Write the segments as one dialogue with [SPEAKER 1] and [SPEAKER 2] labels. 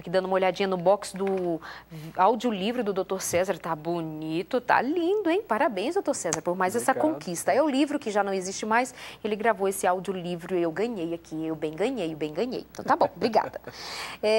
[SPEAKER 1] aqui dando uma olhadinha no box do audiolivro do Dr. César. Tá bonito, tá lindo, hein? Parabéns, Dr. César, por mais essa conquista. É o livro que já não existe mais. Ele gravou esse audiolivro e eu ganhei aqui. Eu bem ganhei. Então tá bom, obrigada.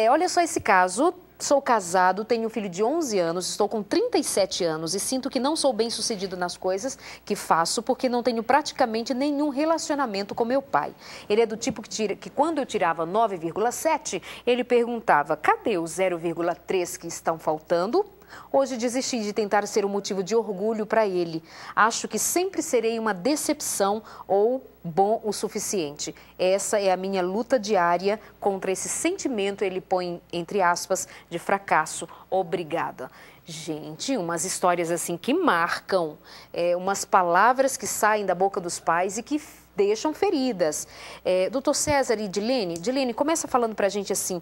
[SPEAKER 1] Olha só esse caso. Sou casado, tenho um filho de 11 anos, estou com 37 anos e sinto que não sou bem-sucedido nas coisas que faço porque não tenho praticamente nenhum relacionamento com meu pai. Ele é do tipo que quando eu tirava 9,7, ele perguntava: cadê os 0,3 que estão faltando? Hoje desisti de tentar ser um motivo de orgulho para ele. Acho que sempre serei uma decepção ou bom o suficiente. Essa é a minha luta diária contra esse sentimento, ele põe entre aspas, de fracasso. Obrigada. Gente, umas histórias assim que marcam, umas palavras que saem da boca dos pais e que deixam feridas. Doutor César e Dilene, começa falando para a gente assim,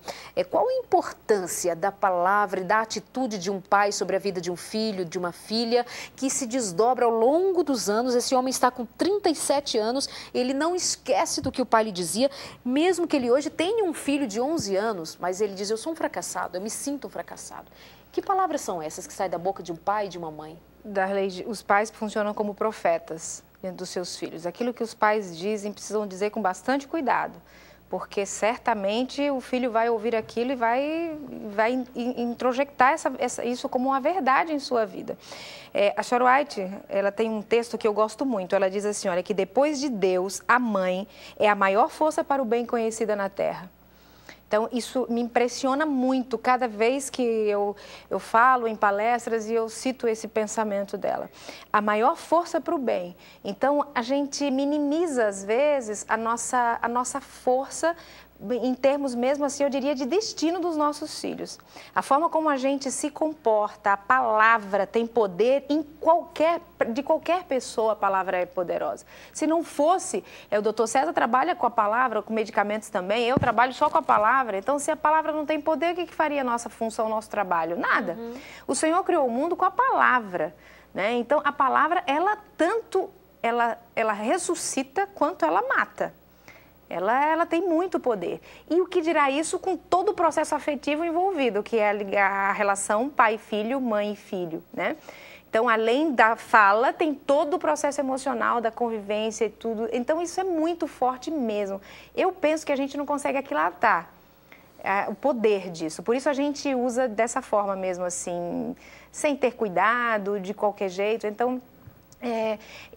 [SPEAKER 1] qual a importância da palavra e da atitude de um pai sobre a vida de um filho, de uma filha, que se desdobra ao longo dos anos. Esse homem está com 37 anos, ele não esquece do que o pai lhe dizia, mesmo que ele hoje tenha um filho de 11 anos, mas ele diz: eu sou um fracassado, eu me sinto um fracassado. Que palavras são essas que saem da boca de um pai e de uma mãe?
[SPEAKER 2] Darley, os pais funcionam como profetas dentro dos seus filhos. Aquilo que os pais dizem, precisam dizer com bastante cuidado, porque certamente o filho vai ouvir aquilo e vai introjectar isso como uma verdade em sua vida. A Sharon White, ela tem um texto que eu gosto muito. Ela diz assim, olha, que depois de Deus, a mãe é a maior força para o bem conhecida na terra. Então, isso me impressiona muito cada vez que eu falo em palestras e eu cito esse pensamento dela. A maior força para o bem. Então, a gente minimiza, às vezes, a nossa força em termos mesmo assim, eu diria, de destino dos nossos filhos. A forma como a gente se comporta, a palavra tem poder de qualquer pessoa, a palavra é poderosa. Se não fosse, o doutor César trabalha com a palavra, com medicamentos também, eu trabalho só com a palavra, então se a palavra não tem poder, o que faria a nossa função, o nosso trabalho? Nada. O Senhor criou o mundo com a palavra, né? Então a palavra, ela tanto, ela ressuscita quanto ela mata. Ela tem muito poder. E o que dirá isso com todo o processo afetivo envolvido, que é a relação pai-filho, mãe-filho, né? Então, além da fala, tem todo o processo emocional, da convivência e tudo. Então, isso é muito forte mesmo. Eu penso que a gente não consegue aquilatar o poder disso. Por isso, a gente usa dessa forma mesmo, assim, sem ter cuidado, de qualquer jeito. Então,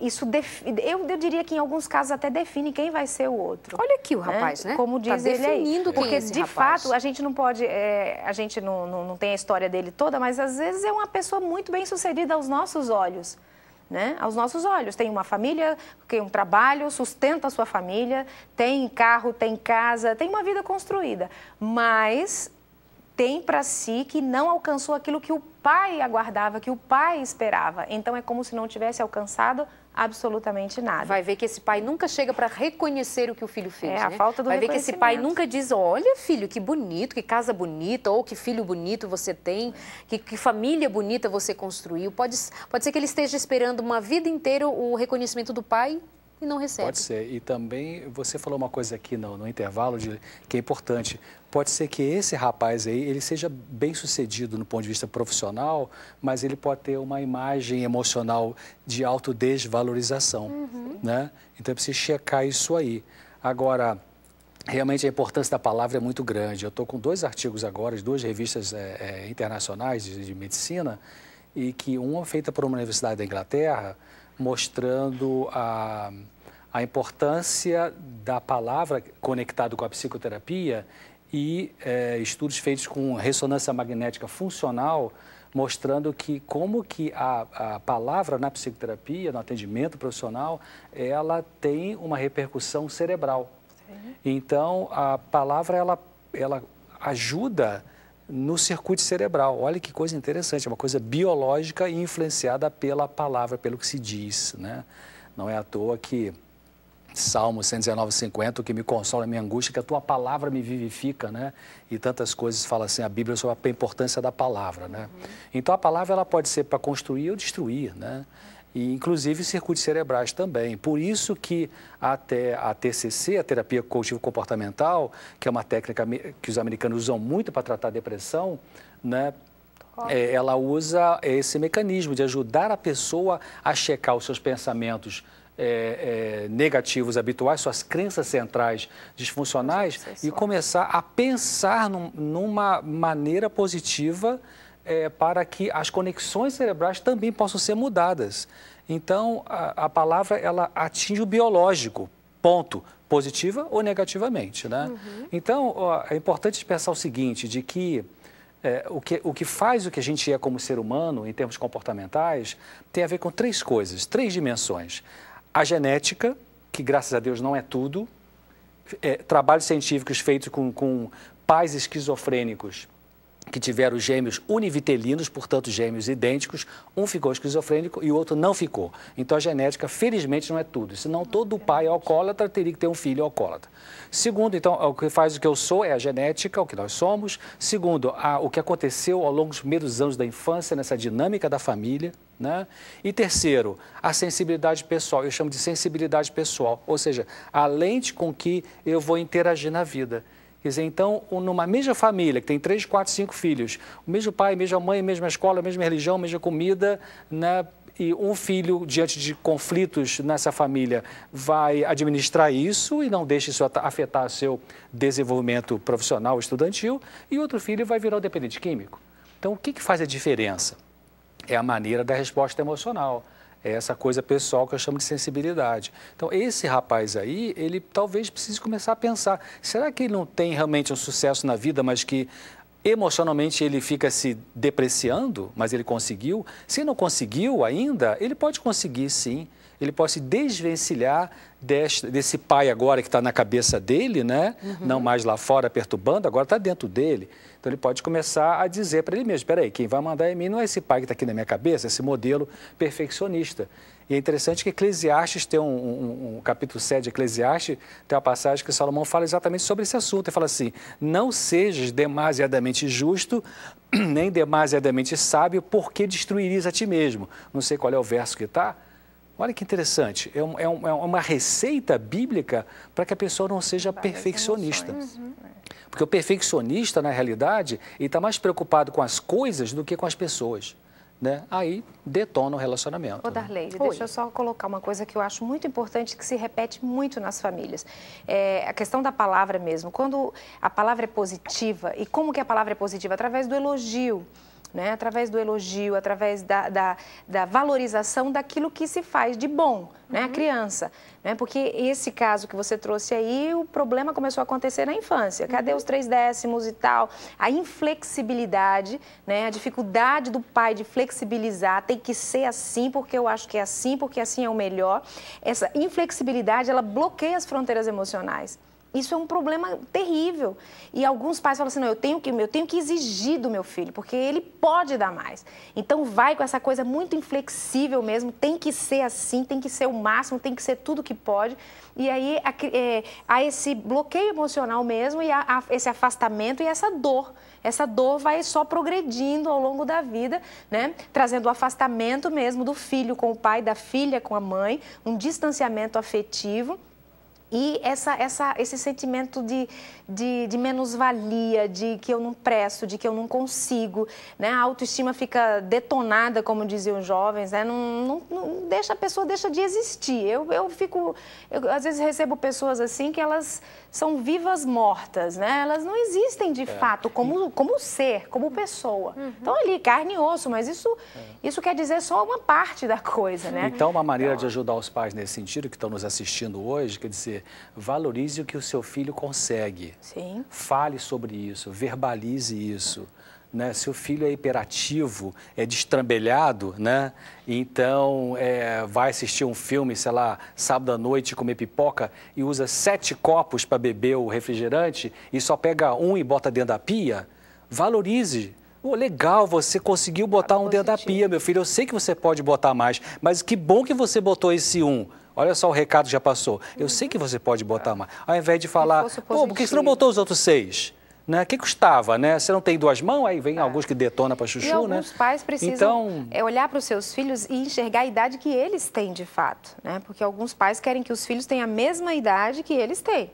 [SPEAKER 2] eu diria que em alguns casos até define quem vai ser o outro.
[SPEAKER 1] Olha aqui o rapaz, né?
[SPEAKER 2] Como diz ele aí. Porque,
[SPEAKER 1] de
[SPEAKER 2] fato, a gente não pode, a gente não tem a história dele toda, mas às vezes é uma pessoa muito bem sucedida aos nossos olhos. Né? Aos nossos olhos. Tem uma família, tem um trabalho, sustenta a sua família, tem carro, tem casa, tem uma vida construída. Mas tem para si que não alcançou aquilo que o pai aguardava, que o pai esperava. Então, é como se não tivesse alcançado absolutamente nada.
[SPEAKER 1] Vai ver que esse pai nunca chega para reconhecer o que o filho fez, né?
[SPEAKER 2] A falta do
[SPEAKER 1] Vai ver que esse pai nunca diz: olha, filho, que bonito, que casa bonita, ou que filho bonito você tem, que família bonita você construiu. Pode ser que ele esteja esperando uma vida inteira o reconhecimento do pai e não recebe.
[SPEAKER 3] Pode ser. E também você falou uma coisa aqui no intervalo que é importante. Pode ser que esse rapaz aí, ele seja bem sucedido no ponto de vista profissional, mas ele pode ter uma imagem emocional de autodesvalorização, né? Então é preciso checar isso aí. Agora, realmente a importância da palavra é muito grande. Eu estou com 2 artigos agora, de 2 revistas internacionais de medicina, e que uma feita por uma universidade da Inglaterra, mostrando a importância da palavra conectado com a psicoterapia e estudos feitos com ressonância magnética funcional, mostrando que como que a palavra na psicoterapia, no atendimento profissional, ela tem uma repercussão cerebral. Sim. Então, a palavra, ela ajuda no circuito cerebral. Olha que coisa interessante, é uma coisa biológica e influenciada pela palavra, pelo que se diz, né? Não é à toa que Salmo 119:50, o que me consola a minha angústia, que a tua palavra me vivifica, né? E tantas coisas fala assim, a Bíblia, sobre a importância da palavra, né? Então a palavra, ela pode ser para construir ou destruir, né? e inclusive circuitos cerebrais também. Por isso que até a TCC, a terapia cognitivo-comportamental, que é uma técnica que os americanos usam muito para tratar a depressão, né? Ela usa esse mecanismo de ajudar a pessoa a checar os seus pensamentos negativos habituais, suas crenças centrais disfuncionais e começar a pensar numa maneira positiva para que as conexões cerebrais também possam ser mudadas. Então, a palavra, ela atinge o biológico, ponto, positiva ou negativamente, né? Então, é importante pensar o seguinte, de que o que faz o que a gente é como ser humano, em termos comportamentais, tem a ver com três coisas, três dimensões. A genética, que graças a Deus não é tudo, trabalhos científicos feitos com pais esquizofrênicos que tiveram gêmeos univitelinos, portanto gêmeos idênticos, um ficou esquizofrênico e o outro não ficou. Então a genética, felizmente, não é tudo, senão todo pai alcoólatra teria que ter um filho alcoólatra. Segundo, então, o que faz o que eu sou é a genética, o que nós somos. Segundo, o que aconteceu ao longo dos primeiros anos da infância, nessa dinâmica da família, né? E terceiro, a sensibilidade pessoal, eu chamo de sensibilidade pessoal, ou seja, a lente com que eu vou interagir na vida. Quer dizer, então, numa mesma família, que tem 3, 4, 5 filhos, o mesmo pai, mesma mãe, mesma escola, mesma religião, mesma comida, né? E um filho, diante de conflitos nessa família, vai administrar isso e não deixa isso afetar seu desenvolvimento profissional, estudantil, e outro filho vai virar um dependente químico. Então, o que faz a diferença? É a maneira da resposta emocional. É essa coisa pessoal que eu chamo de sensibilidade. Então, esse rapaz aí, ele talvez precise começar a pensar, será que ele não tem realmente um sucesso na vida, mas que emocionalmente ele fica se depreciando, mas ele conseguiu? Se não conseguiu ainda, ele pode conseguir sim. Ele pode se desvencilhar desse pai agora que está na cabeça dele, né? Não mais lá fora perturbando, agora está dentro dele. Então, ele pode começar a dizer para ele mesmo, espera aí, quem vai mandar em mim não é esse pai que está aqui na minha cabeça, esse modelo perfeccionista. E é interessante que Eclesiastes tem um capítulo 7 de Eclesiastes, tem uma passagem que Salomão fala exatamente sobre esse assunto. Ele fala assim, não sejas demasiadamente justo, nem demasiadamente sábio, porque destruirias a ti mesmo. Não sei qual é o verso que está. Olha que interessante, é uma receita bíblica para que a pessoa não seja perfeccionista. Porque o perfeccionista, na realidade, ele está mais preocupado com as coisas do que com as pessoas, né? Aí detona o relacionamento.
[SPEAKER 2] Ô, Darleide, deixa eu só colocar uma coisa que eu acho muito importante, que se repete muito nas famílias. A questão da palavra mesmo. Quando a palavra é positiva, e como que a palavra é positiva? Através do elogio. Né? Através do elogio, através da valorização daquilo que se faz de bom, né? A criança. Né? Porque esse caso que você trouxe aí, o problema começou a acontecer na infância. Cadê os 3 décimos e tal? A inflexibilidade, né? A dificuldade do pai de flexibilizar, tem que ser assim porque eu acho que é assim, porque assim é o melhor. Essa inflexibilidade, ela bloqueia as fronteiras emocionais. Isso é um problema terrível. E alguns pais falam assim, não, eu tenho que exigir do meu filho, porque ele pode dar mais. Então vai com essa coisa muito inflexível mesmo, tem que ser assim, tem que ser o máximo, tem que ser tudo que pode. E aí há esse bloqueio emocional mesmo, e esse afastamento e essa dor. Essa dor vai só progredindo ao longo da vida, né? Trazendo o afastamento mesmo do filho com o pai, da filha com a mãe, um distanciamento afetivo. E esse sentimento de menos-valia, de que eu não presto, de que eu não consigo, né? A autoestima fica detonada, como diziam os jovens, né? A pessoa deixa de existir. Eu às vezes recebo pessoas assim que elas são vivas mortas, né? Elas não existem de fato como ser, como pessoa. Estão ali, carne e osso, mas isso quer dizer só uma parte da coisa, né?
[SPEAKER 3] Então, uma maneira de ajudar os pais nesse sentido, que estão nos assistindo hoje, quer dizer, valorize o que o seu filho consegue.
[SPEAKER 2] Sim.
[SPEAKER 3] Fale sobre isso, verbalize isso. Né? Se o filho é hiperativo, é destrambelhado, né? Então vai assistir um filme, sei lá, sábado à noite, comer pipoca e usa 7 copos para beber o refrigerante e só pega um e bota dentro da pia, valorize. Legal, você conseguiu botar um dentro da pia, meu filho. Eu sei que você pode botar mais, mas que bom que você botou esse um. Olha só, o recado já passou. Eu sei que você pode botar mais. Ao invés de falar, pô, por que você não botou os outros 6? né? Que custava, né? Você não tem duas mãos, aí vem alguns que detonam para chuchu,
[SPEAKER 2] e alguns pais precisam olhar para os seus filhos e enxergar a idade que eles têm de fato, né? Porque alguns pais querem que os filhos tenham a mesma idade que eles têm.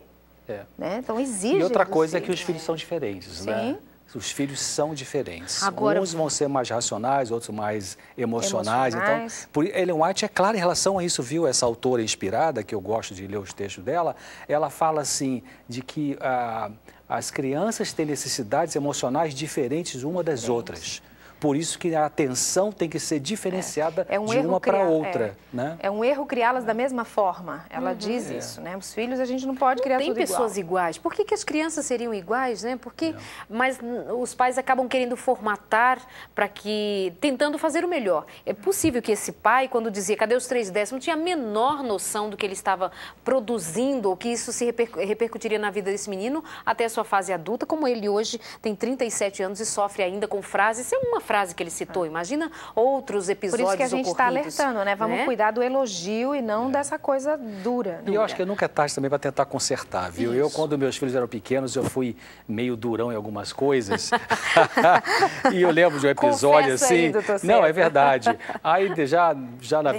[SPEAKER 2] Né? Então exige.
[SPEAKER 3] E outra coisa é que os filhos são diferentes, né? Os filhos são diferentes. Agora, uns vão ser mais racionais, outros mais emocionais. Então, Ellen White é clara em relação a isso, viu? Essa autora inspirada, que eu gosto de ler os textos dela, ela fala assim, de que as crianças têm necessidades emocionais diferentes uma das outras. Por isso que a atenção tem que ser diferenciada de uma para outra. Né?
[SPEAKER 2] É um erro criá-las da mesma forma. Ela diz isso, né? Os filhos a gente não pode criar tudo igual.
[SPEAKER 1] Tem pessoas iguais. Por que as crianças seriam iguais, né? Mas os pais acabam querendo formatar para que... tentando fazer o melhor. É possível que esse pai, quando dizia cadê os 3 décimos, não tinha a menor noção do que ele estava produzindo ou que isso se repercutiria na vida desse menino até a sua fase adulta, como ele hoje tem 37 anos e sofre ainda com frases. Isso é uma frase que ele citou. Imagina outros episódios ocorridos.
[SPEAKER 2] Por isso que a gente está alertando, né? Vamos cuidar do elogio e não dessa coisa dura.
[SPEAKER 3] E eu acho que nunca é tarde também para tentar consertar, viu? Isso. Eu, quando meus filhos eram pequenos, eu fui meio durão em algumas coisas. E eu lembro de um episódio assim... Não, é verdade. Aí já na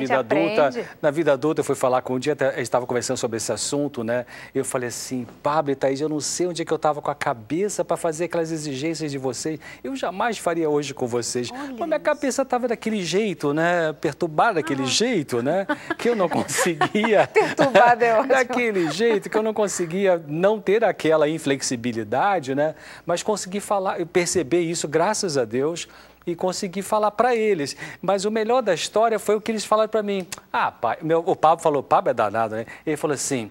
[SPEAKER 3] vida adulta, eu fui falar com um dia, a gente estava conversando sobre esse assunto, né? Eu falei assim, Pablo e Thaís, eu não sei onde é que eu estava com a cabeça para fazer aquelas exigências de vocês. Eu jamais faria hoje com vocês. Mas minha cabeça estava daquele jeito, né? Perturbada daquele jeito, né? Que eu não conseguia...
[SPEAKER 2] Perturbada é ótimo.
[SPEAKER 3] Daquele jeito que eu não conseguia não ter aquela inflexibilidade, né? Mas consegui falar, perceber isso, graças a Deus, e consegui falar para eles. Mas o melhor da história foi o que eles falaram para mim. Ah, pai, o Pablo falou, Pablo é danado, né? Ele falou assim,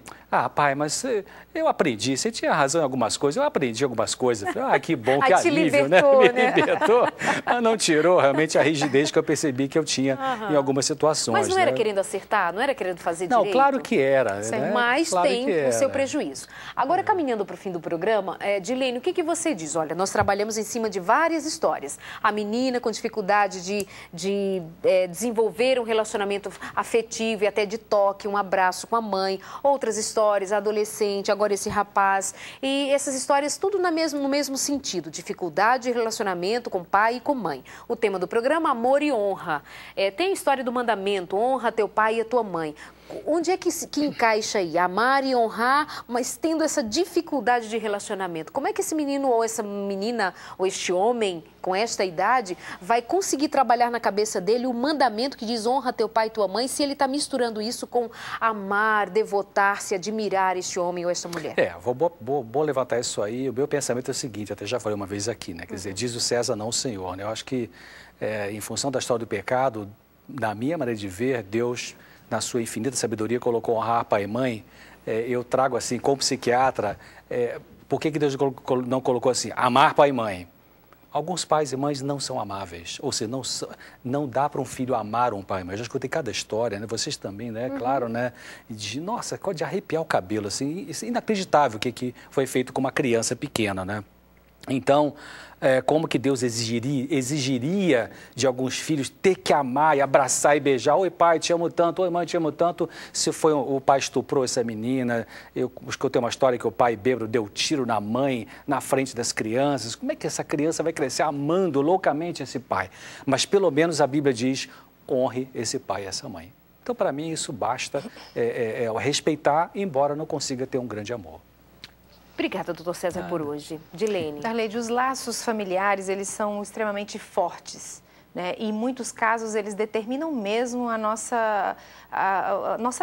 [SPEAKER 3] pai, mas eu aprendi, você tinha razão em algumas coisas, eu aprendi algumas coisas. Falei, que bom, que alívio, né? Me libertou. Mas não tirou realmente a rigidez que eu percebi que eu tinha em algumas situações.
[SPEAKER 1] Mas não era querendo acertar, não era querendo fazer direito?
[SPEAKER 3] Não, claro que era. Né?
[SPEAKER 1] Mas claro tem o seu prejuízo. Agora, caminhando para o fim do programa, Dilene, o que você diz? Olha, nós trabalhamos em cima de várias histórias. A menina com dificuldade de desenvolver um relacionamento afetivo e até de toque, um abraço com a mãe. Outras histórias, adolescente, agora esse rapaz. E essas histórias tudo no mesmo sentido. Dificuldade de relacionamento com pai e com mãe. O tema do programa, amor e honra. Tem a história do mandamento, honra teu pai e a tua mãe. Onde é que encaixa aí? Amar e honrar, mas tendo essa dificuldade de relacionamento. Como é que esse menino ou essa menina ou este homem com esta idade vai conseguir trabalhar na cabeça dele o mandamento que diz honra teu pai e tua mãe, se ele está misturando isso com amar, devotar-se, admirar este homem ou esta mulher?
[SPEAKER 3] Vou levantar isso aí. O meu pensamento é o seguinte, até já falei uma vez aqui, né? Quer dizer, diz o César, não o Senhor, né? Eu acho que, em função da história do pecado, na minha maneira de ver, Deus, na sua infinita sabedoria, colocou honrar pai e mãe. Eu trago assim, como psiquiatra, por que Deus não colocou assim, amar pai e mãe? Alguns pais e mães não são amáveis, ou seja, não dá para um filho amar um pai e mãe. Eu já escutei cada história, né? Vocês também, né? Claro, né? Nossa, de arrepiar o cabelo, assim, isso é inacreditável o que foi feito com uma criança pequena, né? Então, como que Deus exigiria de alguns filhos ter que amar e abraçar e beijar? Oi, pai, te amo tanto. Oi, mãe, te amo tanto. Se foi o pai estuprou essa menina, eu escutei uma história que o pai bêbado deu tiro na mãe, na frente das crianças. Como é que essa criança vai crescer amando loucamente esse pai? Mas pelo menos a Bíblia diz, honre esse pai e essa mãe. Então, para mim, isso basta respeitar, embora não consiga ter um grande amor.
[SPEAKER 1] Obrigada, doutor César, por hoje. Dilene.
[SPEAKER 2] Darleide, os laços familiares, eles são extremamente fortes, né? E em muitos casos, eles determinam mesmo a nossa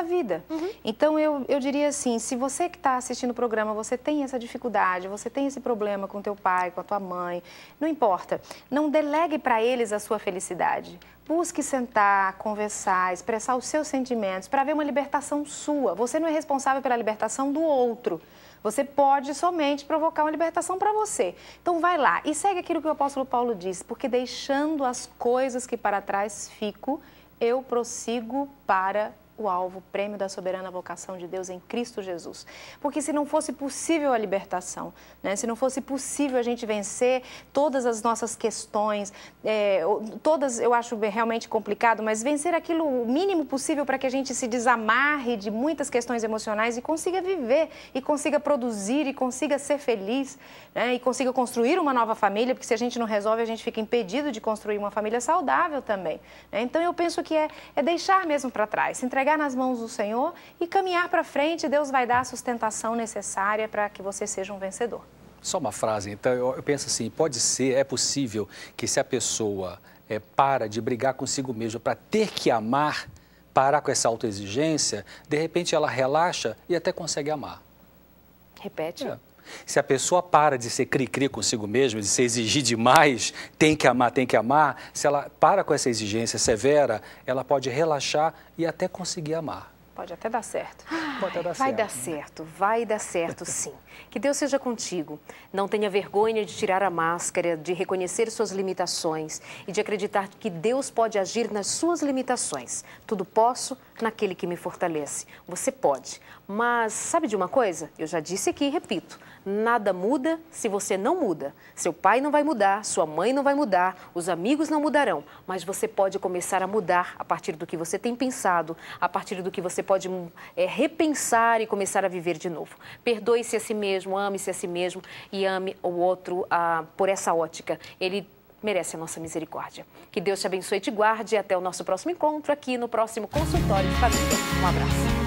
[SPEAKER 2] vida. Então, eu diria assim, se você que está assistindo o programa, você tem essa dificuldade, você tem esse problema com teu pai, com a tua mãe, não importa, não delegue para eles a sua felicidade. Busque sentar, conversar, expressar os seus sentimentos para ver uma libertação sua. Você não é responsável pela libertação do outro. Você pode somente provocar uma libertação para você. Então, vai lá e segue aquilo que o apóstolo Paulo disse, porque deixando as coisas que para trás fico, eu prossigo para o alvo, o prêmio da soberana vocação de Deus em Cristo Jesus. Porque se não fosse possível a libertação, né? Se não fosse possível a gente vencer todas as nossas questões, todas eu acho realmente complicado, mas vencer aquilo o mínimo possível para que a gente se desamarre de muitas questões emocionais e consiga viver, e consiga produzir, e consiga ser feliz, né? E consiga construir uma nova família, porque se a gente não resolve, a gente fica impedido de construir uma família saudável também, né? Então eu penso que é deixar mesmo para trás, se entregar nas mãos do Senhor e caminhar para frente. Deus vai dar a sustentação necessária para que você seja um vencedor.
[SPEAKER 3] Só uma frase, então, eu penso assim, pode ser, é possível que se a pessoa para de brigar consigo mesma para ter que amar, parar com essa autoexigência, de repente ela relaxa e até consegue amar.
[SPEAKER 1] Repete.
[SPEAKER 3] Se a pessoa para de ser cri-cri consigo mesma, de se exigir demais, tem que amar, se ela para com essa exigência severa, ela pode relaxar e até conseguir amar.
[SPEAKER 2] Pode até dar certo.
[SPEAKER 1] Vai dar certo sim. Que Deus seja contigo. Não tenha vergonha de tirar a máscara, de reconhecer suas limitações e de acreditar que Deus pode agir nas suas limitações. Tudo posso naquele que me fortalece. Você pode. Mas sabe de uma coisa? Eu já disse aqui e repito. Nada muda se você não muda. Seu pai não vai mudar, sua mãe não vai mudar, os amigos não mudarão. Mas você pode começar a mudar a partir do que você tem pensado, a partir do que você pode repensar e começar a viver de novo. Perdoe-se a si mesmo, ame-se a si mesmo e ame o outro por essa ótica. Ele merece a nossa misericórdia. Que Deus te abençoe e te guarde. Até o nosso próximo encontro aqui no próximo Consultório de Família. Um abraço.